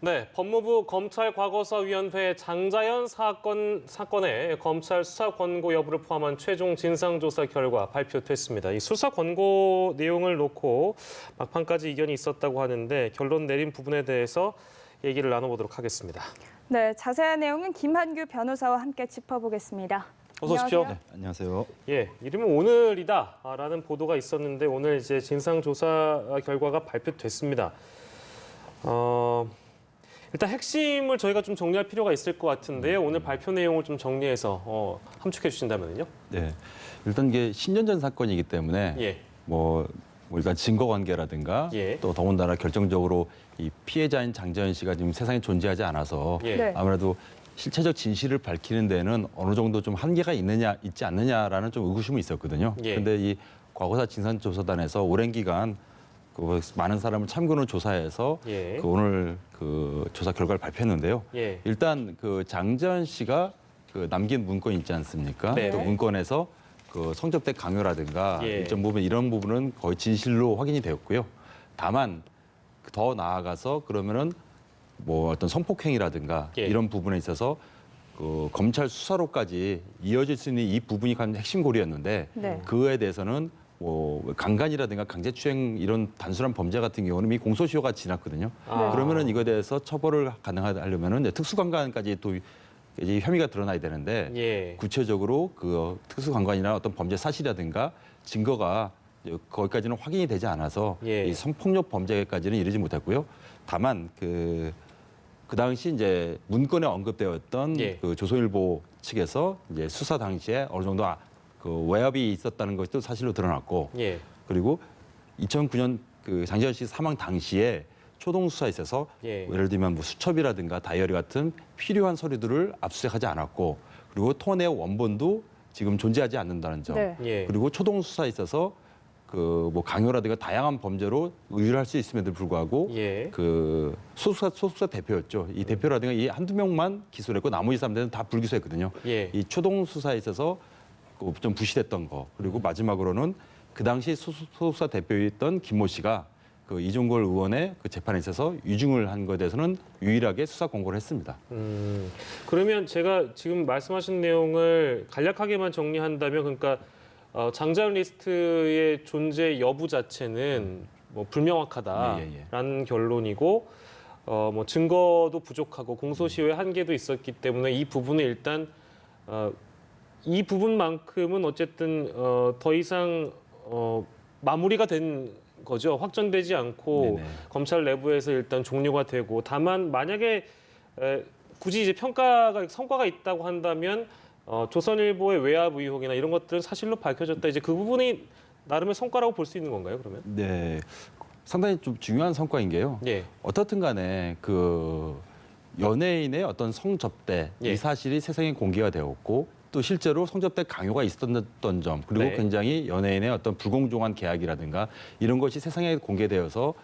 네, 법무부 검찰과거사위원회 장자연 사건의 검찰 수사 권고 여부를 포함한 최종 진상조사 결과 발표됐습니다. 이 수사 권고 내용을 놓고 막판까지 이견이 있었다고 하는데 결론 내린 부분에 대해서 얘기를 나눠보도록 하겠습니다. 네, 자세한 내용은 김한규 변호사와 함께 짚어보겠습니다. 어서 오십시오. 안녕하세요. 네, 안녕하세요. 예, 이름은 오늘이다라는 보도가 있었는데 오늘 이제 진상조사 결과가 발표됐습니다. 일단 핵심을 저희가 좀 정리할 필요가 있을 것 같은데요. 오늘 발표 내용을 좀 정리해서 함축해 주신다면요. 네, 일단 이게 10년 전 사건이기 때문에 예. 뭐 일단 증거 관계라든가 예. 또 더군다나 결정적으로 이 피해자인 장자연 씨가 지금 세상에 존재하지 않아서 예. 네. 아무래도 실체적 진실을 밝히는 데는 어느 정도 좀 한계가 있지 않느냐라는 좀 의구심이 있었거든요. 예. 그런데 이 과거사 진상조사단에서 오랜 기간 그 많은 사람을 참고로 조사해서 예. 오늘 그 조사 결과를 발표했는데요. 예. 일단 그 장자연 씨가 그 남긴 문건 있지 않습니까? 네. 또 문건에서 그 성접대 강요라든가 예. 일정 부분 이런 부분은 거의 진실로 확인이 되었고요. 다만 더 나아가서 그러면은 뭐 어떤 성폭행이라든가 예. 이런 부분에 있어서 그 검찰 수사로까지 이어질 수 있는 이 부분이 가장 핵심 고리였는데 네. 그에 대해서는 뭐 강간이라든가 강제추행 이런 단순한 범죄 같은 경우는 이미 공소시효가 지났거든요. 아. 그러면은 이거에 대해서 처벌을 가능하려면은 특수강간까지 또 이제 혐의가 드러나야 되는데 예. 구체적으로 그 특수강간이나 어떤 범죄 사실이라든가 증거가 거기까지는 확인이 되지 않아서 예. 이 성폭력 범죄까지는 이르지 못했고요. 다만 그 당시 이제 문건에 언급되었던 예. 그 조선일보 측에서 이제 수사 당시에 어느 정도 그 외압이 있었다는 것도 사실로 드러났고 예. 그리고 2009년 그 장자연 씨 사망 당시에 초동 수사에 있어서 예. 예를 들면 뭐 수첩이라든가 다이어리 같은 필요한 서류들을 압수수색하지 않았고 그리고 토내 원본도 지금 존재하지 않는다는 점 네. 예. 그리고 초동 수사에 있어서 그 뭐 강요라든가 다양한 범죄로 의율할 수 있음에도 불구하고 예. 그 소속사 대표였죠. 이 대표라든가 이 한두 명만 기소했고 나머지 사람들은 다 불기소했거든요. 예. 이 초동 수사에 있어서 좀 부실했던 거 그리고 마지막으로는 그 당시 소속사 대표였던 김모 씨가 그 이종걸 의원의 그 재판에 있어서 위증을 한 것에 대해서는 유일하게 수사 권고를 했습니다. 그러면 제가 지금 말씀하신 내용을 간략하게만 정리한다면 그러니까 장자연 리스트의 존재 여부 자체는 뭐 불명확하다라는 결론이고 뭐 증거도 부족하고 공소시효의 한계도 있었기 때문에 이 부분은 일단 이 부분만큼은 어쨌든 더 이상 마무리가 된 거죠. 확정되지 않고 네네. 검찰 내부에서 일단 종료가 되고 다만 만약에 굳이 이제 성과가 있다고 한다면 조선일보의 외압 의혹이나 이런 것들은 사실로 밝혀졌다. 이제 그 부분이 나름의 성과라고 볼 수 있는 건가요? 그러면? 네, 상당히 좀 중요한 성과인 게요. 예. 어떻든 간에 그 연예인의 어떤 성접대 예. 이 사실이 세상에 공개가 되었고 또 실제로 성접대 강요가 있었던 점 그리고 네. 굉장히 연예인의 어떤 불공정한 계약이라든가 이런 것이 세상에 공개되어서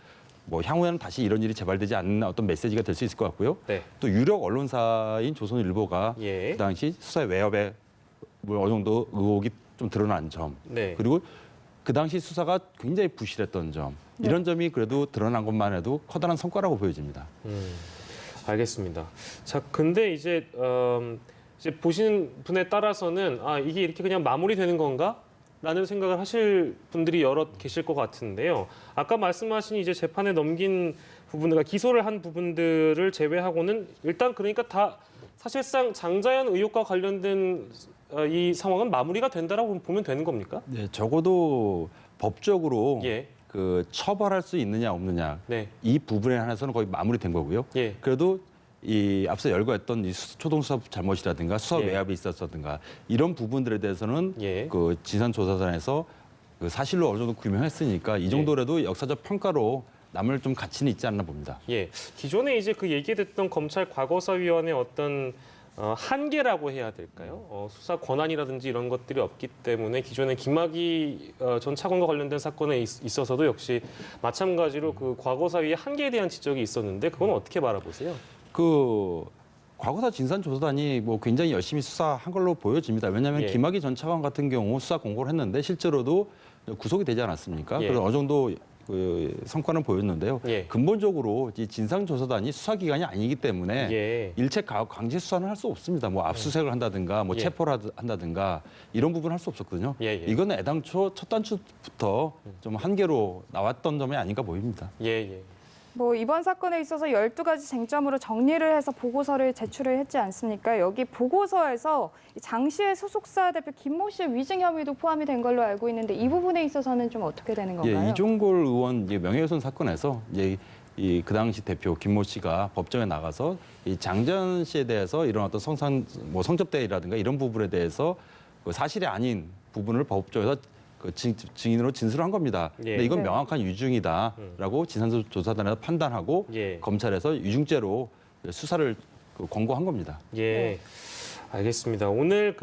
뭐 향후에는 다시 이런 일이 재발되지 않는 어떤 메시지가 될 수 있을 것 같고요. 네. 또 유력 언론사인 조선일보가 예. 그 당시 수사의 외압에 뭐 어느 정도 의혹이 좀 드러난 점 네. 그리고 그 당시 수사가 굉장히 부실했던 점 이런 점이 그래도 드러난 것만 해도 커다란 성과라고 보여집니다. 알겠습니다. 자, 근데 이제 보시는 분에 따라서는 이게 이렇게 그냥 마무리되는 건가? 라는 생각을 하실 분들이 여럿 계실 것 같은데요. 아까 말씀하신 이제 재판에 넘긴 부분들, 기소를 한 부분들을 제외하고는 일단 그러니까 다 사실상 장자연 의혹과 관련된 이 상황은 마무리가 된다라고 보면 되는 겁니까? 네, 적어도 법적으로 예. 그 처벌할 수 있느냐 없느냐 네. 이 부분에 한해서는 거의 마무리된 거고요. 예. 그래도 이 앞서 열거했던 이 초동 수사 잘못이라든가 수사 예. 외압이 있었다든가 이런 부분들에 대해서는 예. 그 진상조사단에서 그 사실로 어느 정도 규명했으니까 이 정도라도 역사적 평가로 남을 좀 가치는 있지 않나 봅니다. 예. 기존에 이제 그 얘기됐던 검찰 과거사위원회 어떤 한계라고 해야 될까요? 수사 권한이라든지 이런 것들이 없기 때문에 기존에 김학의 전 차관과 관련된 사건에 있어서도 역시 마찬가지로 그 과거사위의 한계에 대한 지적이 있었는데 그건 어떻게 바라보세요? 그 과거사 진상조사단이 뭐 굉장히 열심히 수사한 걸로 보여집니다. 왜냐하면 예. 김학의 전 차관 같은 경우 수사 공고를 했는데 실제로도 구속이 되지 않았습니까? 예. 그래서 어느 정도 그 성과는 보였는데요. 예. 근본적으로 이 진상조사단이 수사기관이 아니기 때문에 예. 일체 강제 수사는 할 수 없습니다. 뭐 압수수색을 한다든가 뭐 예. 체포를 한다든가 이런 부분을 할 수 없었거든요. 예, 예. 이건 애당초 첫 단추부터 좀 한계로 나왔던 점이 아닌가 보입니다. 예, 예. 뭐 이번 사건에 있어서 12가지 쟁점으로 정리를 해서 보고서를 제출을 했지 않습니까? 여기 보고서에서 이 장시의 소속사 대표 김모 씨의 위증 혐의도 포함이 된 걸로 알고 있는데 이 부분에 있어서는 좀 어떻게 되는 건가요? 예, 이종골 의원 명예훼손 사건에서 이제 그 당시 대표 김모 씨가 법정에 나가서 이 장전 씨에 대해서 이런 어떤 성접대라든가 이런 부분에 대해서 그 사실이 아닌 부분을 법정에서 그 증인으로 진술을 한 겁니다. 예. 근데 이건 네. 명확한 유증이다라고 진상조사단에서 판단하고 예. 검찰에서 유증죄로 수사를 권고한 겁니다. 예, 알겠습니다. 오늘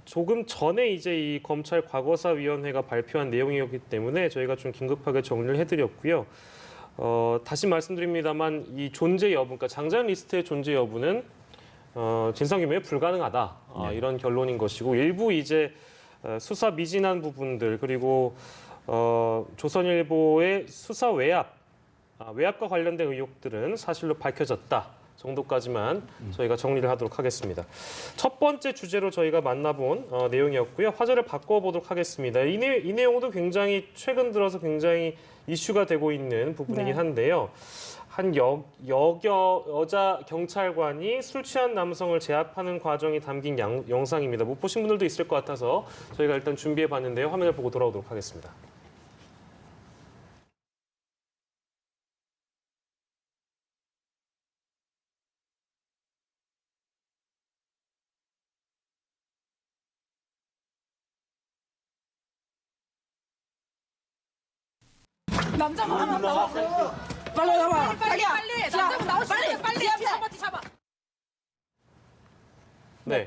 조금 전에 이제 이 검찰 과거사위원회가 발표한 내용이었기 때문에 저희가 좀 긴급하게 정리를 해드렸고요. 다시 말씀드립니다만 이 존재 여부, 그러니까 장전 리스트의 존재 여부는 진상규명이 불가능하다 이런 결론인 것이고 일부 이제 수사 미진한 부분들 그리고 조선일보의 수사 외압과 관련된 의혹들은 사실로 밝혀졌다 정도까지만 저희가 정리를 하도록 하겠습니다. 첫 번째 주제로 저희가 만나본 내용이었고요. 화제를 바꿔보도록 하겠습니다. 이 내용도 굉장히 최근 들어서 굉장히 이슈가 되고 있는 부분이긴 네. 한데요. 한 여자 경찰관이 술 취한 남성을 제압하는 과정이 담긴 영상입니다. 못 보신 분들도 있을 것 같아서 저희가 일단 준비해 봤는데요. 화면을 보고 돌아오도록 하겠습니다. 남자분 한번 나와. 빨리 나와. 빨리. 남자분 나오시면 빨리 한바퀴 잡아. 네,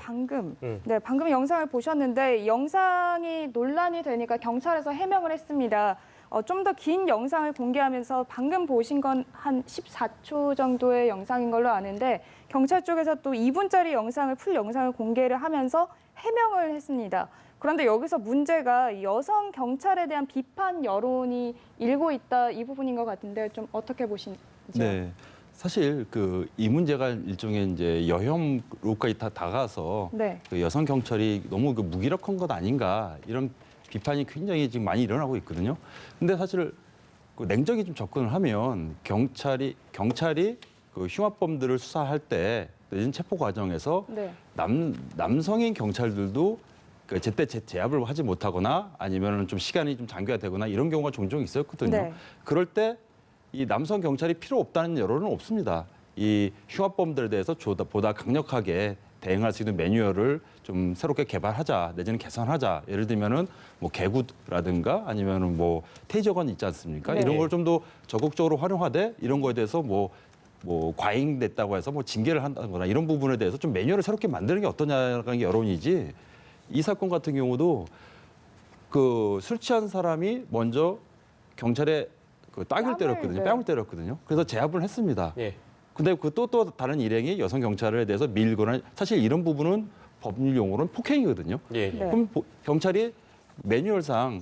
네. 방금 영상을 보셨는데 영상이 논란이 되니까 경찰에서 해명을 했습니다. 좀 더 긴 영상을 공개하면서 방금 보신 건 한 14초 정도의 영상인 걸로 아는데 경찰 쪽에서 또 2분짜리 풀 영상을 공개를 하면서 해명을 했습니다. 그런데 여기서 문제가 여성 경찰에 대한 비판 여론이 일고 있다 이 부분인 것 같은데 좀 어떻게 보시죠? 네. 사실 이 문제가 일종의 이제 여혐로까지 다가서 네. 그 여성 경찰이 너무 무기력한 것 아닌가 이런 비판이 굉장히 지금 많이 일어나고 있거든요. 근데 사실 냉정히 좀 접근을 하면 경찰이 그 흉악범들을 수사할 때 내진 체포 과정에서 네. 남성인 경찰들도 제때 제압을 하지 못하거나 아니면 좀 시간이 좀 장기화 되거나 이런 경우가 종종 있었거든요. 네. 그럴 때 이 남성 경찰이 필요 없다는 여론은 없습니다. 이 흉악범들에 대해서 보다 강력하게 대응할 수 있는 매뉴얼을 좀 새롭게 개발하자 내지는 개선하자. 예를 들면은 뭐 개구라든가 아니면은 뭐 테이저건 있지 않습니까? 네. 이런 걸 좀 더 적극적으로 활용하되 이런 거에 대해서 뭐 과잉됐다고 해서 뭐 징계를 한다거나 이런 부분에 대해서 좀 매뉴얼을 새롭게 만드는 게 어떠냐라는 게 여론이지. 이 사건 같은 경우도 술 취한 사람이 먼저 경찰에 따귀를 때렸거든요. 네. 뺨을 때렸거든요. 그래서 제압을 했습니다. 예. 근데 또 다른 일행이 여성 경찰에 대해서 밀거나 사실 이런 부분은 법률 용어로는 폭행이거든요. 예. 예. 네. 그럼 경찰이 매뉴얼상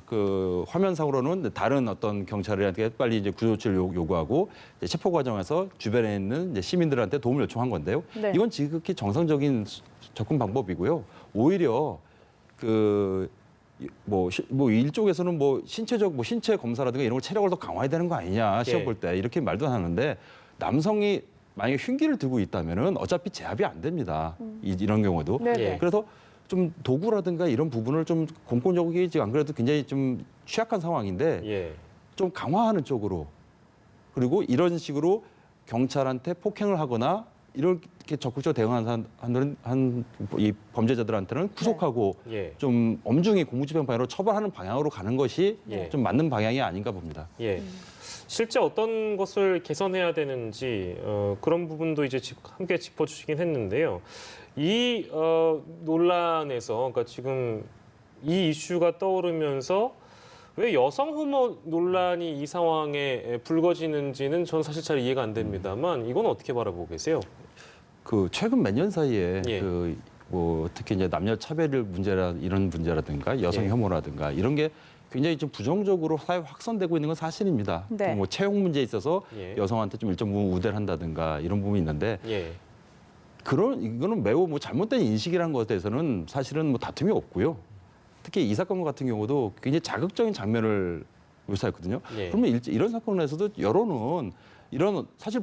화면상으로는 다른 어떤 경찰한테 빨리 이제 구조조치를 요구하고 이제 체포 과정에서 주변에 있는 이제 시민들한테 도움을 요청한 건데요. 네. 이건 지극히 정상적인 접근 방법이고요. 오히려 일종에서는 신체 검사라든가 이런 걸 체력을 더 강화해야 되는 거 아니냐 시험 예. 볼 때 이렇게 말도 하는데 남성이 만약에 흉기를 들고 있다면은 어차피 제압이 안 됩니다. 이런 경우도. 네. 예. 그래서 좀 도구라든가 이런 부분을 좀 공권력이 지금 안 그래도 굉장히 좀 취약한 상황인데 예. 좀 강화하는 쪽으로 그리고 이런 식으로 경찰한테 폭행을 하거나 이렇게 적극적으로 대응하는 이 범죄자들한테는 구속하고 예. 좀 엄중히 공무집행 방향으로 처벌하는 방향으로 가는 것이 예. 좀 맞는 방향이 아닌가 봅니다. 예. 실제 어떤 것을 개선해야 되는지 그런 부분도 이제 함께 짚어주시긴 했는데요. 이 논란에서 그러니까 지금 이 이슈가 떠오르면서 왜 여성 혐오 논란이 이 상황에 불거지는지는 전 사실 잘 이해가 안 됩니다만 이건 어떻게 바라보고 계세요? 최근 몇 년 사이에 예. 특히 이제 남녀 차별 이런 문제라든가 여성 예. 혐오라든가 이런 게 굉장히 좀 부정적으로 사회 확산되고 있는 건 사실입니다. 네. 뭐 채용 문제에 있어서 예. 여성한테 좀 일정 부분 우대를 한다든가 이런 부분이 있는데 예. 이거는 매우 뭐 잘못된 인식이라는 것에 대해서는 사실은 뭐 다툼이 없고요. 특히 이 사건 같은 경우도 굉장히 자극적인 장면을 묘사했거든요. 예. 그러면 이런 사건에서도 여론은 이런 사실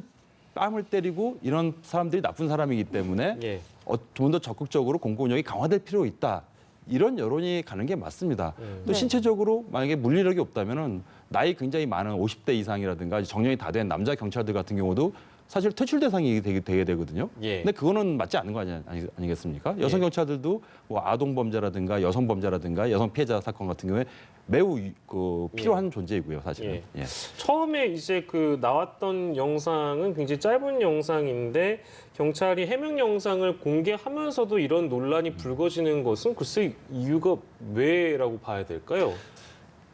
뺨을 때리고 이런 사람들이 나쁜 사람이기 때문에 예. 좀 더 적극적으로 공권력이 강화될 필요 있다. 이런 여론이 가는 게 맞습니다. 또 네. 신체적으로 만약에 물리력이 없다면은 나이 굉장히 많은 50대 이상이라든가 정년이 다 된 남자 경찰들 같은 경우도 사실 퇴출 대상이 되게 되거든요. 예. 근데 그거는 맞지 않는 거 아니겠습니까? 여성 경찰들도 뭐 아동 범죄라든가 여성 범죄라든가 여성 피해자 사건 같은 경우에 매우 필요한 존재이고요, 사실은. 예. 예. 처음에 이제 그 나왔던 영상은 굉장히 짧은 영상인데 경찰이 해명 영상을 공개하면서도 이런 논란이 불거지는 것은 글쎄 이유가 왜라고 봐야 될까요?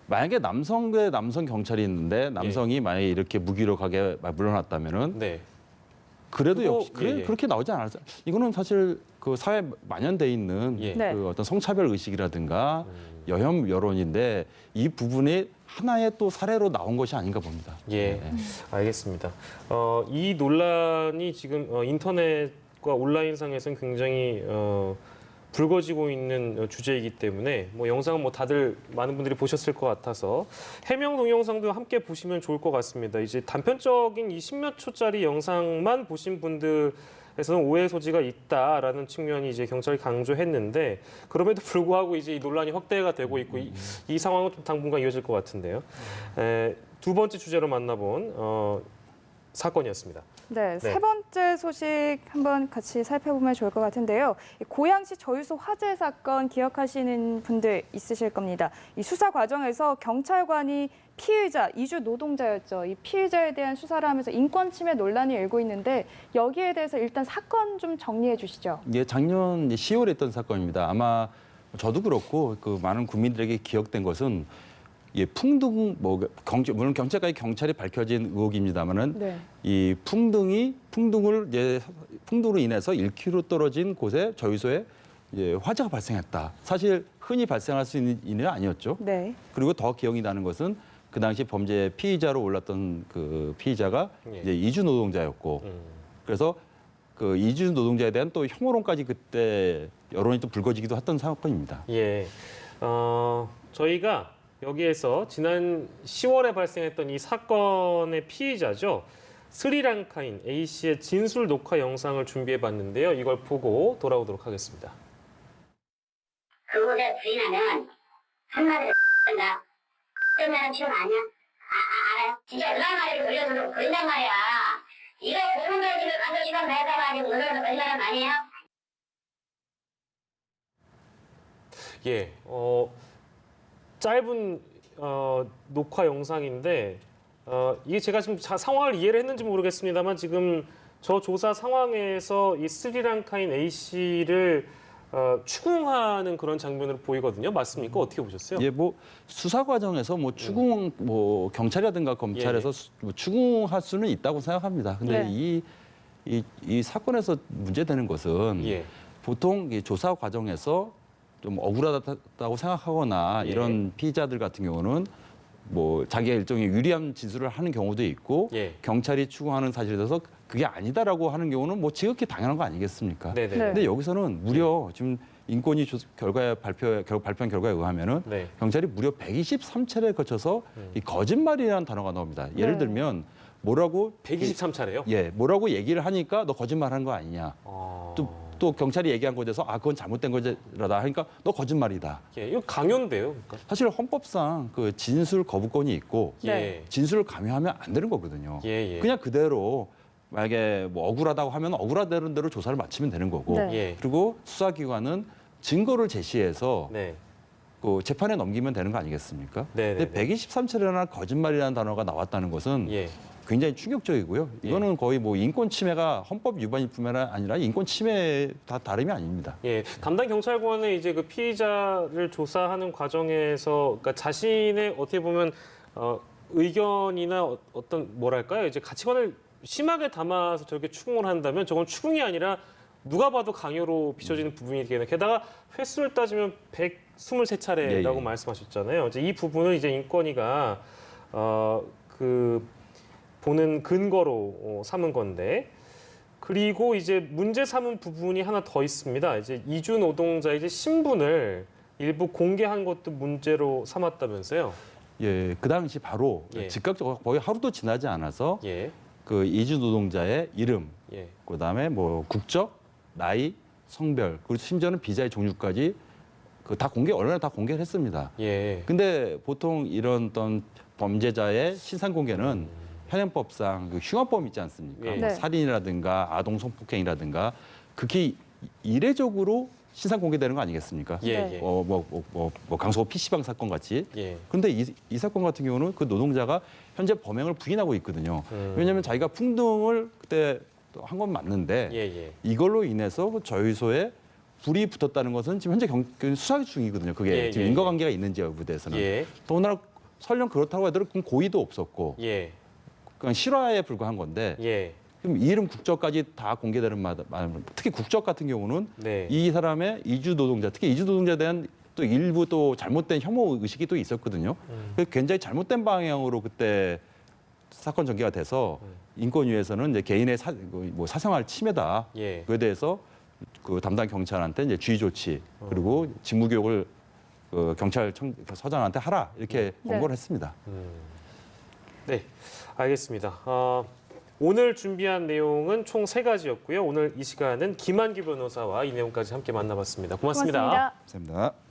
만약에 남성 대 남성 경찰이 있는데 남성이 만약에 이렇게 무기력하게 물러났다면은 네. 그래도 그거, 역시 예, 예. 그렇게 나오지 않았어요. 이거는 사실 그 사회에 만연돼 있는 예. 네. 그 어떤 성차별 의식이라든가 여혐 여론인데 이 부분이 하나의 또 사례로 나온 것이 아닌가 봅니다. 예, 알겠습니다. 이 논란이 지금 인터넷과 온라인상에서는 굉장히 불거지고 있는 주제이기 때문에 뭐 영상은 뭐 다들 많은 분들이 보셨을 것 같아서 해명 동영상도 함께 보시면 좋을 것 같습니다. 이제 단편적인 이 10몇 초짜리 영상만 보신 분들에서는 오해 소지가 있다라는 측면이 이제 경찰이 강조했는데 그럼에도 불구하고 이제 이 논란이 확대가 되고 있고 이 상황은 좀 당분간 이어질 것 같은데요. 두 번째 주제로 만나본 사건이었습니다. 네, 세 번째 소식 한번 같이 살펴보면 좋을 것 같은데요. 이 고양시 저유소 화재 사건 기억하시는 분들 있으실 겁니다. 이 수사 과정에서 경찰관이 피의자, 이주 노동자였죠. 이 피의자에 대한 수사를 하면서 인권 침해 논란이 일고 있는데 여기에 대해서 일단 사건 좀 정리해 주시죠. 예, 작년 10월에 있던 사건입니다. 아마 저도 그렇고 그 많은 국민들에게 기억된 것은 예, 풍등 물론 경찰이 밝혀진 의혹입니다만은 네. 이 풍등으로 인해서 1km 떨어진 곳에 저유소에 화재가 발생했다. 사실 흔히 발생할 수 있는 일은 아니었죠. 네. 그리고 더 기억이 나는 것은 그 당시 범죄 피의자로 올랐던 그 피의자가 예. 이제 이주 노동자였고 그래서 그 이주 노동자에 대한 또 혐오론까지 그때 여론이 또 불거지기도 했던 사건입니다. 예, 저희가 여기에서 지난 10월에 발생했던 이 사건의 피의자죠. 스리랑카인 A 씨의 진술 녹화 영상을 준비해봤는데요. 이걸 보고 돌아오도록 하겠습니다. 그곳에 부인하면 한마디로 끈다. 끝나는 취업 아니야? 알아요? 진짜 얼마나 돌려서 그린단 말이야. 이거 보는데 지금 가서 시간 내다가지고 물어서 걸리는 거 아니에요? 예, 짧은 녹화 영상인데 이게 제가 지금 상황을 이해를 했는지 모르겠습니다만 지금 저 조사 상황에서 이 스리랑카인 A 씨를 추궁하는 그런 장면으로 보이거든요. 맞습니까? 어떻게 보셨어요? 예, 뭐 수사 과정에서 뭐 추궁, 뭐 경찰이라든가 검찰에서 뭐 추궁할 수는 있다고 생각합니다. 근데 네. 이 사건에서 문제되는 것은 예. 보통 이 조사 과정에서 좀 억울하다고 생각하거나 예. 이런 피의자들 같은 경우는 뭐 자기가 일종의 유리한 진술을 하는 경우도 있고 예. 경찰이 추궁하는 사실에 대해서 그게 아니다라고 하는 경우는 뭐 지극히 당연한 거 아니겠습니까? 네네. 네. 근데 여기서는 무려 지금 인권위 발표한 결과에 의하면은 네. 경찰이 무려 123차례에 거쳐서 이 거짓말이라는 단어가 나옵니다. 예를 네. 들면 뭐라고 123차례요? 예, 뭐라고 얘기를 하니까 너 거짓말한 거 아니냐. 또 경찰이 얘기한 거에 대해서 그건 잘못된 거라다 하니까 너 거짓말이다. 예, 이거 강요인데요. 그러니까. 사실 헌법상 그 진술 거부권이 있고 예. 진술을 강요하면 안 되는 거거든요. 예, 예. 그냥 그대로 만약에 뭐 억울하다고 하면 억울하다는 대로 조사를 마치면 되는 거고 네. 예. 그리고 수사기관은 증거를 제시해서 네. 그 재판에 넘기면 되는 거 아니겠습니까? 네, 근데 네, 네. 123차례나 거짓말이라는 단어가 나왔다는 것은 예. 굉장히 충격적이고요. 이거는 거의 뭐 인권 침해가 헌법 위반일 뿐만 아니라 인권 침해 다 다름이 아닙니다. 예, 담당 경찰관은 이제 그 피의자를 조사하는 과정에서 그러니까 자신의 어떻게 보면 의견이나 어떤 뭐랄까요, 이제 가치관을 심하게 담아서 저렇게 추궁을 한다면 저건 추궁이 아니라 누가 봐도 강요로 비춰지는 부분이기 때문에 게다가 횟수를 따지면 123차례라고 예. 말씀하셨잖아요. 이제 이 부분을 이제 인권위가 그 보는 근거로 삼은 건데 그리고 이제 문제 삼은 부분이 하나 더 있습니다. 이제 이주 노동자의 이제 신분을 일부 공개한 것도 문제로 삼았다면서요. 예, 그 당시 바로 예. 즉각적으로 거의 하루도 지나지 않아서 예, 그 이주 노동자의 이름, 예, 그다음에 뭐 국적, 나이, 성별, 그리고 심지어는 비자의 종류까지 그 다 언론에 다 공개를 했습니다. 예, 근데 보통 이런 어떤 범죄자의 신상 공개는 현행법상 그 흉악범 있지 않습니까? 예. 뭐 네. 살인이라든가 아동 성폭행이라든가 극히 이례적으로 신상 공개되는 거 아니겠습니까? 예, 네. 예, 뭐 강서 PC방 사건 같이. 예. 근데 이 사건 같은 경우는 그 노동자가 현재 범행을 부인하고 있거든요. 왜냐하면 자기가 풍등을 그때 한 건 맞는데 예, 예. 이걸로 인해서 그 저유소에 불이 붙었다는 것은 지금 현재 수사 중이거든요. 그게 예, 지금 예, 인과관계가 있는지 여부에 대해서는. 예, 더군다나 설령 그렇다고 하더라도 그건 고의도 없었고 예, 그냥 실화에 불과한 건데 예. 그럼 이름 국적까지 다 공개되는 특히 국적 같은 경우는 네. 이 사람의 이주 노동자, 특히 이주 노동자에 대한 또 일부 또 잘못된 혐오 의식이 또 있었거든요. 그래서 굉장히 잘못된 방향으로 그때 사건 전개가 돼서 인권위에서는 이제 개인의 사생활 침해다. 예. 그에 대해서 그 담당 경찰한테 이제 주의 조치 그리고 직무 교육을 그 경찰서장한테 하라 이렇게 네. 권고를 했습니다. 네, 알겠습니다. 오늘 준비한 내용은 총 3가지였고요. 오늘 이 시간은 김한규 변호사와 이 내용까지 함께 만나봤습니다. 고맙습니다. 고맙습니다. 감사합니다.